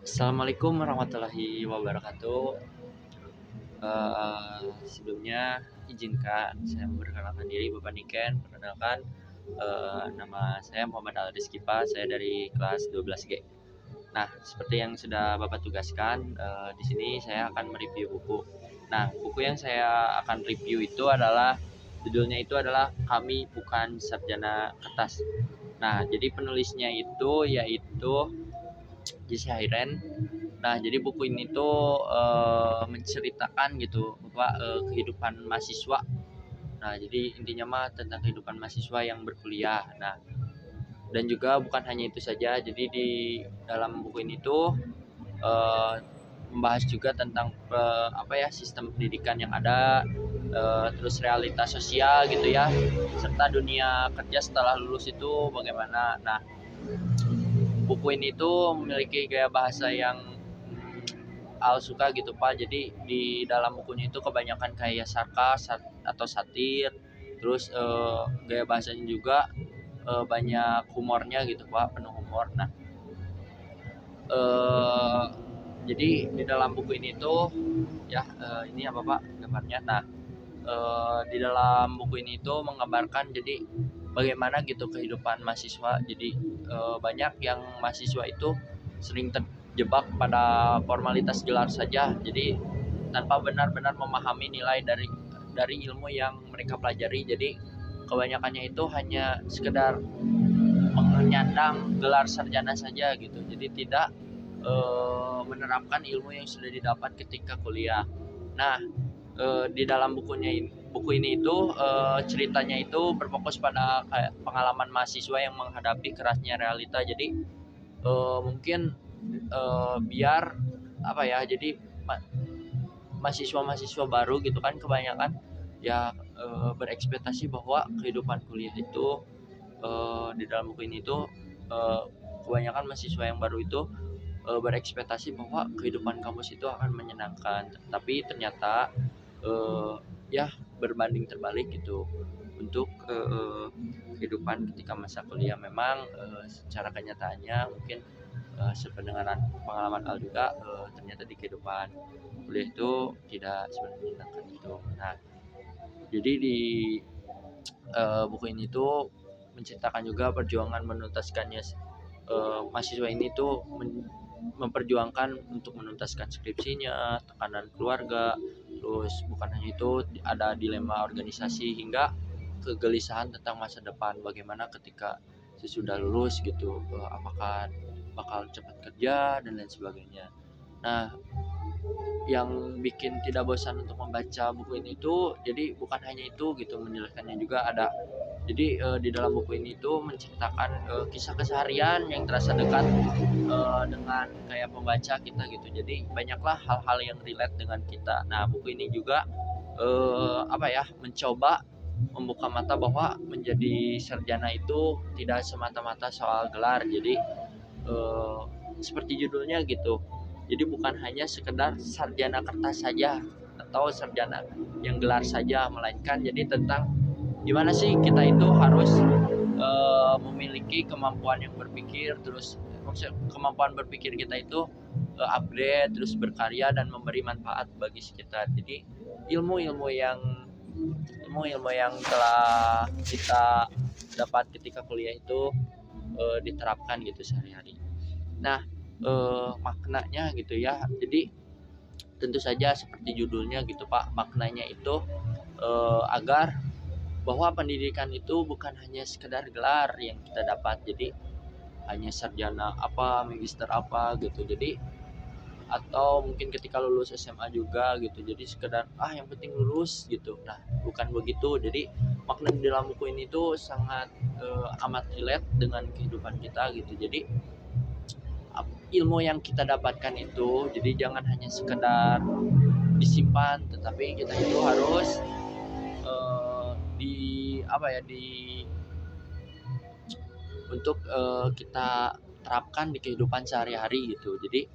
Assalamualaikum warahmatullahi wabarakatuh. Sebelumnya izinkan saya memperkenalkan diri Bapak Niken. Perkenalkan, nama saya Muhammad Al Rizkipa. Saya dari kelas 12G. Nah, seperti yang sudah Bapak tugaskan, di sini saya akan mereview buku. Nah, buku yang saya akan review itu adalah judulnya itu adalah Kami Bukan Sarjana Kertas. Nah, jadi penulisnya itu yaitu Jesse Hairen. Nah, jadi buku ini tuh menceritakan gitu bahwa kehidupan mahasiswa. Nah, jadi intinya mah tentang kehidupan mahasiswa yang berkuliah. Nah, dan juga bukan hanya itu saja. Jadi di dalam buku ini tuh eh, membahas juga tentang apa ya, sistem pendidikan yang ada, terus realitas sosial gitu ya, serta dunia kerja setelah lulus itu bagaimana. Nah, buku ini tuh memiliki gaya bahasa yang Al suka gitu Pak. Jadi di dalam bukunya itu kebanyakan kayak sarkas atau satir. Terus gaya bahasanya juga banyak humornya gitu Pak, penuh humor. Nah, eh, jadi di dalam buku ini tuh ya, ini apa Pak gambarnya. Nah, di dalam buku ini tuh menggambarkan jadi bagaimana gitu kehidupan mahasiswa. Jadi banyak yang mahasiswa itu sering terjebak pada formalitas gelar saja. Jadi tanpa benar-benar memahami nilai dari ilmu yang mereka pelajari. Jadi kebanyakannya itu hanya sekedar menyandang gelar sarjana saja gitu. Jadi tidak menerapkan ilmu yang sudah didapat ketika kuliah. Nah, di dalam buku ini itu ceritanya itu berfokus pada kayak pengalaman mahasiswa yang menghadapi kerasnya realita. Jadi mungkin biar apa ya, jadi mahasiswa-mahasiswa baru gitu kan kebanyakan ya berekspektasi bahwa kehidupan kuliah itu di dalam buku ini tuh eh, kebanyakan mahasiswa yang baru itu berekspektasi bahwa kehidupan kampus itu akan menyenangkan, tapi ternyata eh, ya berbanding terbalik gitu untuk kehidupan ketika masa kuliah. Memang secara kenyataannya mungkin sependengaran pengalaman Al juga, ternyata di kehidupan kuliah itu tidak sebenarnya menyenangkan itu. Nah, jadi di buku ini tuh menceritakan juga perjuangan menuntaskannya mahasiswa ini tuh memperjuangkan untuk menuntaskan skripsinya, tekanan keluarga, terus bukan hanya itu, ada dilema organisasi hingga kegelisahan tentang masa depan. Bagaimana ketika sesudah lulus gitu, apakah bakal cepat kerja dan lain sebagainya. Nah, yang bikin tidak bosan untuk membaca buku ini tuh jadi bukan hanya itu gitu menjelaskannya, juga ada. Jadi di dalam buku ini tuh menceritakan kisah keseharian yang terasa dekat dengan kayak pembaca kita gitu. Jadi banyaklah hal-hal yang relate dengan kita. Nah, buku ini juga apa ya, mencoba membuka mata bahwa menjadi sarjana itu tidak semata-mata soal gelar. Jadi eh, seperti judulnya gitu. Jadi bukan hanya sekedar sarjana kertas saja atau sarjana yang gelar saja, melainkan jadi tentang gimana sih kita itu harus memiliki kemampuan yang berpikir, terus maksudnya kemampuan berpikir kita itu upgrade, terus berkarya dan memberi manfaat bagi sekitar. Jadi ilmu-ilmu yang ilmu-ilmu yang telah kita dapat ketika kuliah itu diterapkan gitu sehari-hari. Nah, maknanya gitu ya. Jadi tentu saja seperti judulnya gitu Pak, maknanya itu agar bahwa pendidikan itu bukan hanya sekedar gelar yang kita dapat. Jadi hanya sarjana apa, magister apa gitu. Jadi atau mungkin ketika lulus SMA juga gitu. Jadi sekedar yang penting lulus gitu. Nah, bukan begitu. Jadi makna di dalam buku ini tuh sangat amat relate dengan kehidupan kita gitu. Jadi ilmu yang kita dapatkan itu jadi jangan hanya sekedar disimpan, tetapi kita itu harus di apa ya, di untuk kita terapkan di kehidupan sehari-hari gitu. Jadi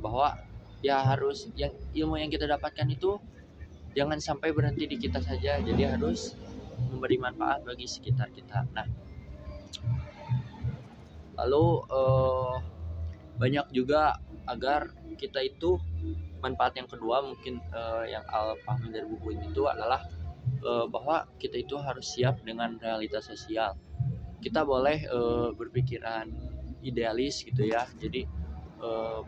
bahwa ya harus yang ilmu yang kita dapatkan itu jangan sampai berhenti di kita saja, jadi harus memberi manfaat bagi sekitar kita. Nah, lalu banyak juga agar kita itu manfaat yang kedua mungkin yang Al pahami dari buku ini itu adalah bahwa kita itu harus siap dengan realitas sosial. Kita boleh berpikiran idealis gitu ya. Jadi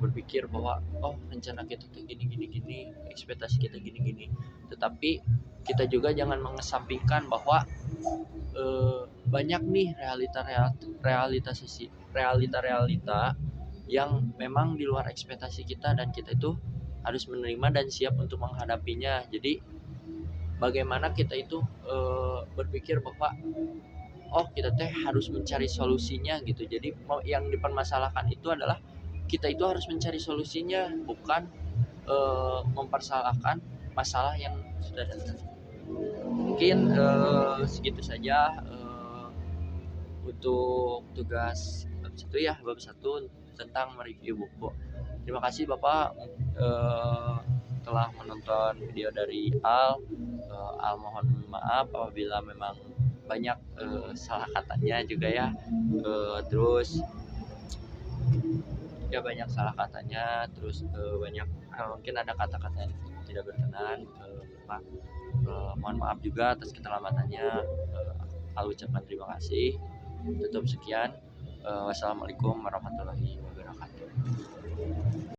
berpikir bahwa oh rencana kita tuh gini gini gini, ekspektasi kita gini gini. Tetapi kita juga jangan mengesampingkan bahwa banyak nih realita yang memang di luar ekspektasi kita dan kita itu harus menerima dan siap untuk menghadapinya. Jadi bagaimana kita itu berpikir bahwa oh kita teh harus mencari solusinya gitu. Jadi yang dipermasalahkan itu adalah kita itu harus mencari solusinya, bukan mempersalahkan masalah yang sudah datang. Mungkin segitu saja untuk tugas bab 1 tentang mereview buku. Terima kasih Bapak telah menonton video dari Al. Al mohon maaf apabila memang banyak salah katanya juga ya. Terus ya banyak salah katanya, terus banyak mungkin ada kata-kata yang tidak berkenan. Pak, mohon maaf juga atas keterlambatannya. Al ucapkan terima kasih. Tutup sekian. Wassalamualaikum warahmatullahi wabarakatuh.